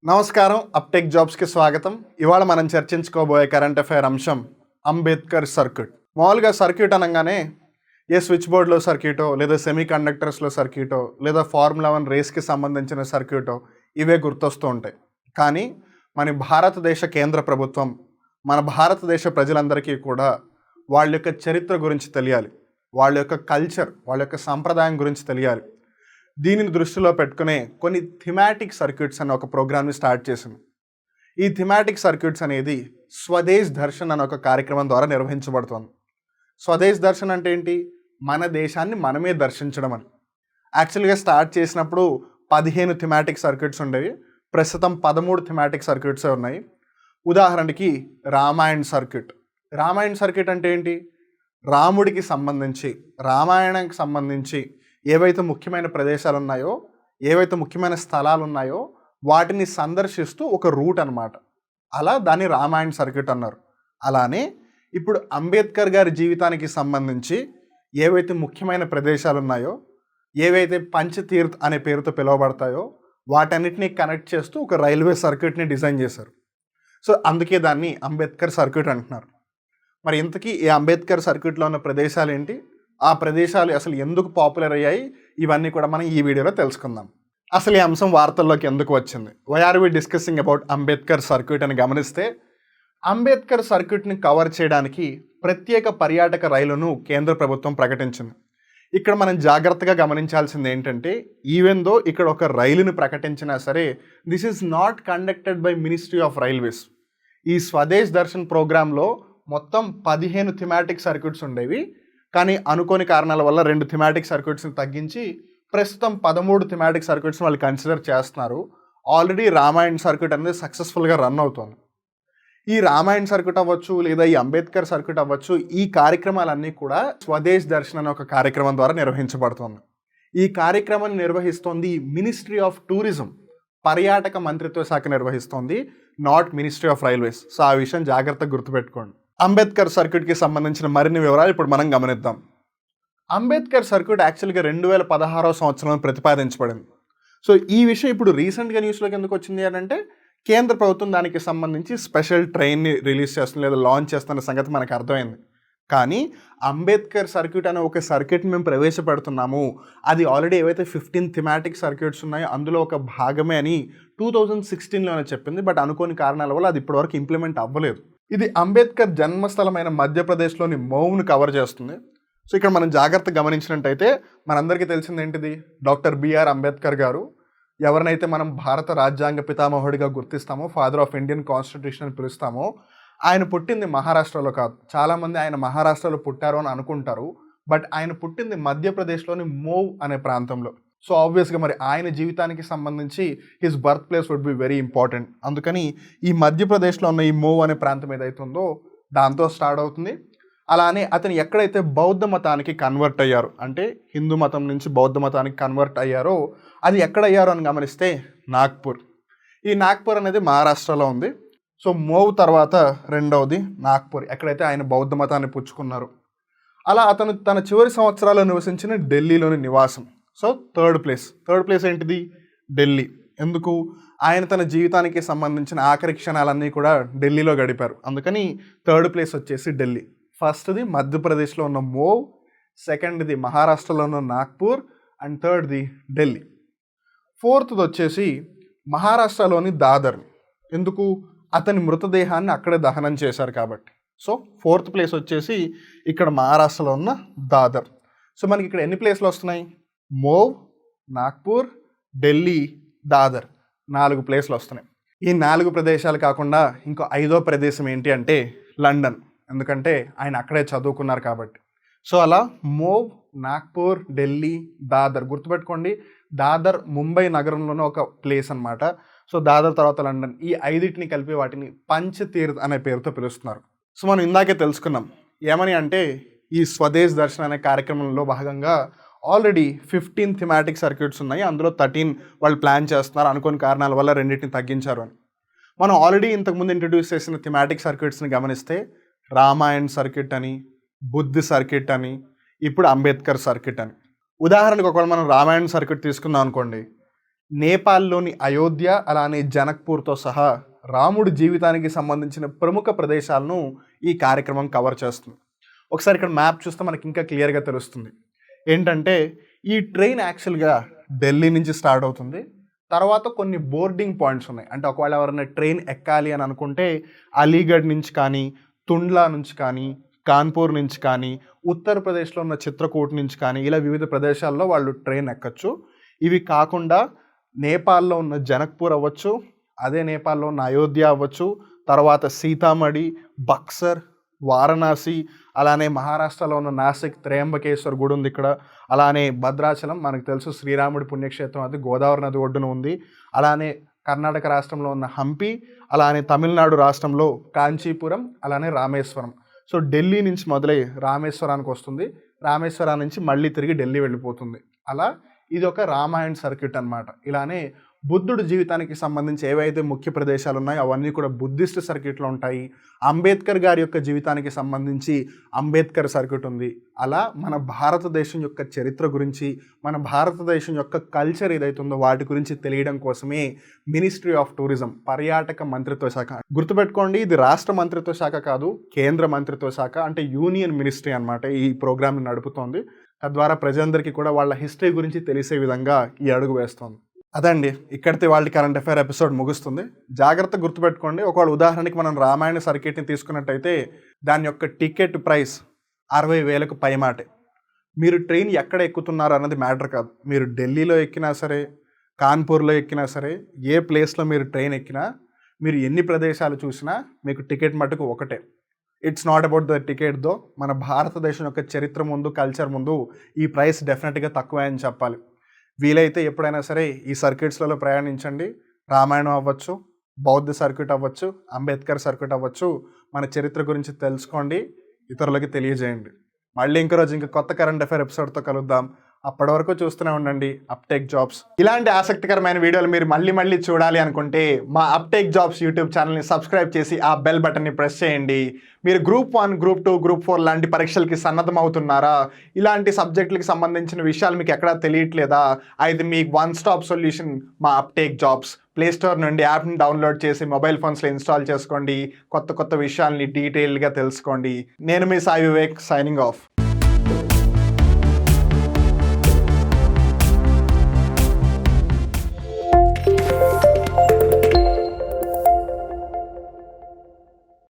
నమస్కారం. అప్టేక్ జాబ్స్కి స్వాగతం. ఇవాళ మనం చర్చించుకోబోయే కరెంట్ అఫైర్ అంశం అంబేద్కర్ సర్క్యూట్. మామూలుగా సర్క్యూట్ అనగానే ఏ స్విచ్ బోర్డులో సర్క్యూటో, లేదా సెమీ కండక్టర్స్లో సర్క్యూటో, లేదా ఫార్ములా 1 రేస్కి సంబంధించిన సర్క్యూటో ఇవే గుర్తొస్తూ ఉంటాయి. కానీ మన భారతదేశ కేంద్ర ప్రభుత్వం, మన భారతదేశ ప్రజలందరికీ కూడా వాళ్ళ యొక్క చరిత్ర గురించి తెలియాలి, వాళ్ళ యొక్క కల్చర్, వాళ్ళ యొక్క సంప్రదాయం గురించి తెలియాలి. దీనిని దృష్టిలో పెట్టుకునే కొన్ని థిమాటిక్ సర్క్యూట్స్ అనే ఒక ప్రోగ్రామ్ని స్టార్ట్ చేసింది. ఈ థిమాటిక్ సర్క్యూట్స్ అనేది స్వదేశ్ దర్శన్ అనే ఒక కార్యక్రమం ద్వారా నిర్వహించబడుతుంది. స్వదేశ్ దర్శన్ అంటే ఏంటి? మన దేశాన్ని మనమే దర్శించడం అని. యాక్చువల్గా స్టార్ట్ చేసినప్పుడు 15 థిమాటిక్ సర్క్యూట్స్ ఉండేవి. ప్రస్తుతం 13 థిమాటిక్ సర్క్యూట్సే ఉన్నాయి. ఉదాహరణకి రామాయణ సర్క్యూట్. రామాయణ సర్క్యూట్ అంటే ఏంటి? రాముడికి సంబంధించి, రామాయణానికి సంబంధించి ఏవైతే ముఖ్యమైన ప్రదేశాలు ఉన్నాయో, ఏవైతే ముఖ్యమైన స్థలాలు ఉన్నాయో వాటిని సందర్శిస్తూ ఒక రూట్ అన్నమాట. అలా దాన్ని రామాయణ సర్క్యూట్ అన్నారు. అలానే ఇప్పుడు అంబేద్కర్ గారి జీవితానికి సంబంధించి ఏవైతే ముఖ్యమైన ప్రదేశాలు ఉన్నాయో, ఏవైతే పంచతీర్థ్ అనే పేరుతో పిలువబడతాయో వాటన్నిటిని కనెక్ట్ చేస్తూ ఒక రైల్వే సర్క్యూట్ని డిజైన్ చేశారు. సో అందుకే దాన్ని అంబేద్కర్ సర్క్యూట్ అంటున్నారు. మరి ఇంతకీ ఈ అంబేద్కర్ సర్క్యూట్లో ఉన్న ప్రదేశాలు ఏంటి, ఆ ప్రదేశాలు అసలు ఎందుకు పాపులర్ అయ్యాయి, ఇవన్నీ కూడా మనం ఈ వీడియోలో తెలుసుకుందాం. అసలు ఈ అంశం వార్తల్లోకి ఎందుకు వచ్చింది? Why are we discussing about Ambedkar circuit అని గమనిస్తే, అంబేద్కర్ సర్క్యూట్ని కవర్ చేయడానికి ప్రత్యేక పర్యాటక రైలును కేంద్ర ప్రభుత్వం ప్రకటించింది. ఇక్కడ మనం జాగ్రత్తగా గమనించాల్సింది ఏంటంటే, ఈవెన్ దో ఇక్కడ ఒక రైలుని ప్రకటించినా సరే, this is not conducted by ministry of railways. ఈ స్వదేశ్ దర్శన్ ప్రోగ్రాంలో మొత్తం 15 థిమాటిక్ సర్క్యూట్స్ ఉండేవి. కానీ అనుకోని కారణాల వల్ల 2 థిమాటిక్ సర్క్యూట్స్ని తగ్గించి ప్రస్తుతం 13 థిమాటిక్ సర్క్యూట్స్ని వాళ్ళు కన్సిడర్ చేస్తున్నారు. ఆల్రెడీ రామాయణ సర్క్యూట్ అనేది సక్సెస్ఫుల్గా రన్ అవుతుంది. ఈ రామాయణ సర్క్యూట్ అవ్వచ్చు, లేదా ఈ అంబేద్కర్ సర్క్యూట్ అవ్వచ్చు, ఈ కార్యక్రమాలన్నీ కూడా స్వదేశ్ దర్శన్ అనే ఒక కార్యక్రమం ద్వారా నిర్వహించబడుతుంది. ఈ కార్యక్రమాన్ని నిర్వహిస్తోంది మినిస్ట్రీ ఆఫ్ టూరిజం, పర్యాటక మంత్రిత్వ శాఖ నిర్వహిస్తోంది, not ministry of railways. So ఆ విషయం జాగ్రత్తగా గుర్తుపెట్టుకోండి. అంబేద్కర్ సర్క్యూట్కి సంబంధించిన మరిన్ని వివరాలు ఇప్పుడు మనం గమనిద్దాం. అంబేద్కర్ సర్క్యూట్ యాక్చువల్గా 2016 సంవత్సరంలో ప్రతిపాదించబడింది. సో ఈ విషయం ఇప్పుడు రీసెంట్గా న్యూస్లోకి ఎందుకు వచ్చింది అని అంటే, కేంద్ర ప్రభుత్వం దానికి సంబంధించి స్పెషల్ ట్రైన్ని రిలీజ్ చేస్తుంది, లేదా లాంచ్ చేస్తున్న సంగతి మనకు అర్థమైంది. కానీ అంబేద్కర్ సర్క్యూట్ అనే ఒక సర్క్యూట్ని మేము ప్రవేశపెడుతున్నాము, అది ఆల్రెడీ ఏవైతే 15 థిమాటిక్ సర్క్యూట్స్ ఉన్నాయో అందులో ఒక భాగమే అని 2016లోనే చెప్పింది. బట్ అనుకోని కారణాల వల్ల అది ఇప్పటివరకు ఇంప్లిమెంట్ అవ్వలేదు. ఇది అంబేద్కర్ జన్మస్థలమైన మధ్యప్రదేశ్లోని మౌను కవర్ చేస్తుంది. సో ఇక్కడ మనం జాగ్రత్తగా గమనించినట్టయితే మనందరికీ తెలిసింది ఏంటిది? డాక్టర్ బిఆర్ అంబేద్కర్ గారు, ఎవరినైతే మనం భారత రాజ్యాంగ పితామహుడిగా గుర్తిస్తామో, ఫాదర్ ఆఫ్ ఇండియన్ కాన్స్టిట్యూషన్ అని పిలుస్తామో, ఆయన పుట్టింది మహారాష్ట్రలో కాదు. చాలామంది ఆయన మహారాష్ట్రలో పుట్టారు అని అనుకుంటారు. బట్ ఆయన పుట్టింది మధ్యప్రదేశ్లోని మోవ్ అనే ప్రాంతంలో. సో ఆబ్వియస్గా మరి ఆయన జీవితానికి సంబంధించి his birth place would be very important. అందుకని ఈ మధ్యప్రదేశ్లో ఉన్న ఈ మోవ్ అనే ప్రాంతం ఏదైతే ఉందో దాంతో స్టార్ట్ అవుతుంది. అలానే అతను ఎక్కడైతే బౌద్ధ మతానికి కన్వర్ట్ అయ్యారు, అంటే హిందూ మతం నుంచి బౌద్ధ మతానికి కన్వర్ట్ అయ్యారో అది ఎక్కడయ్యారో అని గమనిస్తే నాగ్పూర్. ఈ నాగ్పూర్ అనేది మహారాష్ట్రలో ఉంది. సో మోవ్ తర్వాత రెండవది నాగ్పూర్, ఎక్కడైతే ఆయన బౌద్ధ మతాన్ని పుచ్చుకున్నారు. అలా అతను తన చివరి సంవత్సరాల్లో నివసించిన ఢిల్లీలోని నివాసం. సో థర్డ్ ప్లేస్ ఏంటిది? ఢిల్లీ. ఎందుకు? ఆయన తన జీవితానికి సంబంధించిన ఆఖరి క్షణాలన్నీ కూడా ఢిల్లీలో గడిపారు. అందుకని థర్డ్ ప్లేస్ వచ్చేసి ఢిల్లీ. ఫస్ట్ది మధ్యప్రదేశ్లో ఉన్న మోవ్, సెకండ్ది మహారాష్ట్రలో ఉన్న నాగ్పూర్, అండ్ థర్డ్ది ఢిల్లీ. ఫోర్త్ది వచ్చేసి మహారాష్ట్రలోని దాదర్. ఎందుకు? అతని మృతదేహాన్ని అక్కడే దహనం చేశారు కాబట్టి. సో ఫోర్త్ ప్లేస్ వచ్చేసి ఇక్కడ మహారాష్ట్రలో ఉన్న దాదర్. సో మనకి ఇక్కడ ఎన్ని ప్లేస్లు వస్తున్నాయి? మోవ్, నాగ్పూర్, ఢిల్లీ, దాదర్, 4 ప్లేస్లు వస్తున్నాయి. ఈ 4 ప్రదేశాలు కాకుండా ఇంకో 5వ ప్రదేశం ఏంటి అంటే లండన్. ఎందుకంటే ఆయన అక్కడే చదువుకున్నారు కాబట్టి. సో అలా మోవ్, నాగ్పూర్, ఢిల్లీ, దాదర్. గుర్తుపెట్టుకోండి, దాదర్ ముంబై నగరంలోనే ఒక ప్లేస్ అన్నమాట. సో దాదర్ తర్వాత లండన్, ఈ 5టిని కలిపి వాటిని పంచతీర్థ్ అనే పేరుతో పిలుస్తున్నారు. సో మనం ఇందాకే తెలుసుకున్నాం ఏమని అంటే, ఈ స్వదేశ్ దర్శన్ అనే కార్యక్రమంలో భాగంగా ఆల్రెడీ 15 థిమాటిక్ సర్క్యూట్స్ ఉన్నాయి. అందులో 13 వాళ్ళు ప్లాన్ చేస్తున్నారు. అనుకోని కారణాల వల్ల 2టిని తగ్గించారు అని. మనం ఆల్రెడీ ఇంతకుముందు ఇంట్రడ్యూస్ చేసిన థిమాటిక్ సర్క్యూట్స్ని గమనిస్తే రామాయణ సర్క్యూట్ అని, బుద్ధ్ సర్క్యూట్ అని, ఇప్పుడు అంబేద్కర్ సర్క్యూట్ అని. ఉదాహరణకు ఒకవేళ మనం రామాయణ సర్క్యూట్ తీసుకుందాం అనుకోండి, నేపాల్లోని అయోధ్య అలానే జనక్పూర్తో సహా రాముడి జీవితానికి సంబంధించిన ప్రముఖ ప్రదేశాలను ఈ కార్యక్రమం కవర్ చేస్తుంది. ఒకసారి ఇక్కడ మ్యాప్ చూస్తే మనకి ఇంకా క్లియర్గా తెలుస్తుంది. ఏంటంటే ఈ ట్రైన్ యాక్చువల్గా ఢిల్లీ నుంచి స్టార్ట్ అవుతుంది. తర్వాత కొన్ని బోర్డింగ్ పాయింట్స్ ఉన్నాయి. అంటే ఒకవేళ ఎవరైనా ట్రైన్ ఎక్కాలి అని అనుకుంటే అలీగఢ్ నుంచి కానీ, తుండ్లా నుంచి కానీ, కాన్పూర్ నుంచి కానీ, ఉత్తరప్రదేశ్లో ఉన్న చిత్రకూట్ నుంచి కానీ ఇలా వివిధ ప్రదేశాల్లో వాళ్ళు ట్రైన్ ఎక్కచ్చు. ఇవి కాకుండా నేపాల్లో ఉన్న జనక్పూర్ అవ్వచ్చు, అదే నేపాల్లో ఉన్న అయోధ్య అవ్వచ్చు, తర్వాత సీతామఢి, బక్సర్, వారణాసి, అలానే మహారాష్ట్రలో ఉన్న నాసిక్ త్రయంబకేశ్వర్ గుడి ఉంది ఇక్కడ. అలానే భద్రాచలం మనకు తెలుసు శ్రీరాముడి పుణ్యక్షేత్రం, అది గోదావరి నది ఒడ్డున ఉంది. అలానే కర్ణాటక రాష్ట్రంలో ఉన్న హంపి, అలానే తమిళనాడు రాష్ట్రంలో కాంచీపురం, అలానే రామేశ్వరం. సో ఢిల్లీ నుంచి మొదలై రామేశ్వరానికి వస్తుంది, రామేశ్వరం నుంచి మళ్ళీ తిరిగి ఢిల్లీ వెళ్ళిపోతుంది. అలా ఇది ఒక రామాయణ సర్క్యూట్ అనమాట. ఇలానే బుద్ధుడి జీవితానికి సంబంధించి ఏవైతే ముఖ్య ప్రదేశాలు ఉన్నాయో అవన్నీ కూడా బుద్ధిస్ట్ సర్క్యూట్లో ఉంటాయి. అంబేద్కర్ గారి యొక్క జీవితానికి సంబంధించి అంబేద్కర్ సర్క్యూట్ ఉంది. అలా మన భారతదేశం యొక్క చరిత్ర గురించి, మన భారతదేశం యొక్క కల్చర్ ఏదైతే ఉందో వాటి గురించి తెలియడం కోసమే మినిస్ట్రీ ఆఫ్ టూరిజం, పర్యాటక మంత్రిత్వ శాఖ. గుర్తుపెట్టుకోండి, ఇది రాష్ట్ర మంత్రిత్వ శాఖ కాదు, కేంద్ర మంత్రిత్వ శాఖ, అంటే యూనియన్ మినిస్ట్రీ అనమాట ఈ ప్రోగ్రామ్ని నడుపుతోంది. తద్వారా ప్రజలందరికీ కూడా వాళ్ళ హిస్టరీ గురించి తెలిసే విధంగా ఈ అడుగు వేస్తోంది. అదండి, ఇక్కడితో వాళ్ళ కరెంట్ అఫైర్ ఎపిసోడ్ ముగుస్తుంది. జాగ్రత్తగా గుర్తుపెట్టుకోండి, ఒకవేళ ఉదాహరణకి మనం రామాయణ సర్క్యూట్ని తీసుకున్నట్టయితే దాని యొక్క టికెట్ ప్రైస్ 60,000కు పైమాటే. మీరు ట్రైన్ ఎక్కడ ఎక్కుతున్నారు అన్నది మ్యాటర్ కాదు. మీరు ఢిల్లీలో ఎక్కినా సరే, కాన్పూర్లో ఎక్కినా సరే, ఏ ప్లేస్లో మీరు ట్రైన్ ఎక్కినా, మీరు ఎన్ని ప్రదేశాలు చూసినా మీకు టికెట్ మటుకు ఒకటే. It's not about the ticket though. మన భారతదేశం యొక్క చరిత్ర ముందు, కల్చర్ ముందు ఈ ప్రైస్ డెఫినెట్గా తక్కువే అని చెప్పాలి. వీలైతే ఎప్పుడైనా సరే ఈ సర్క్యూట్స్లలో ప్రయాణించండి. రామాయణం అవ్వచ్చు, బౌద్ధ సర్క్యూట్ అవ్వచ్చు, అంబేద్కర్ సర్క్యూట్ అవ్వచ్చు. మన చరిత్ర గురించి తెలుసుకోండి, ఇతరులకి తెలియజేయండి. మళ్ళీ ఇంకో రోజు ఇంక కొత్త కరెంట్ అఫైర్ ఎపిసోడ్తో కలుద్దాం. అప్పటి వరకు చూస్తూనే ఉండండి అప్టేక్ జాబ్స్. ఇలాంటి ఆసక్తికరమైన వీడియోలు మీరు మళ్ళీ చూడాలి అనుకుంటే మా అప్టేక్ జాబ్స్ యూట్యూబ్ ఛానల్ని సబ్స్క్రైబ్ చేసి ఆ బెల్ బటన్ని ప్రెస్ చేయండి. మీరు గ్రూప్ 1, గ్రూప్ 2, గ్రూప్ 4 లాంటి పరీక్షలకి సన్నద్ధం అవుతున్నారా? ఇలాంటి సబ్జెక్టులకి సంబంధించిన విషయాలు మీకు ఎక్కడా తెలియట్లేదా? అయితే మీకు వన్ స్టాప్ సొల్యూషన్ మా అప్టేక్ జాబ్స్. ప్లే స్టోర్ నుండి యాప్ని డౌన్లోడ్ చేసి మొబైల్ ఫోన్స్లో ఇన్స్టాల్ చేసుకోండి. కొత్త విషయాల్ని డీటెయిల్గా తెలుసుకోండి. నేను మీ సాయి వివేక్, సైనింగ్ ఆఫ్.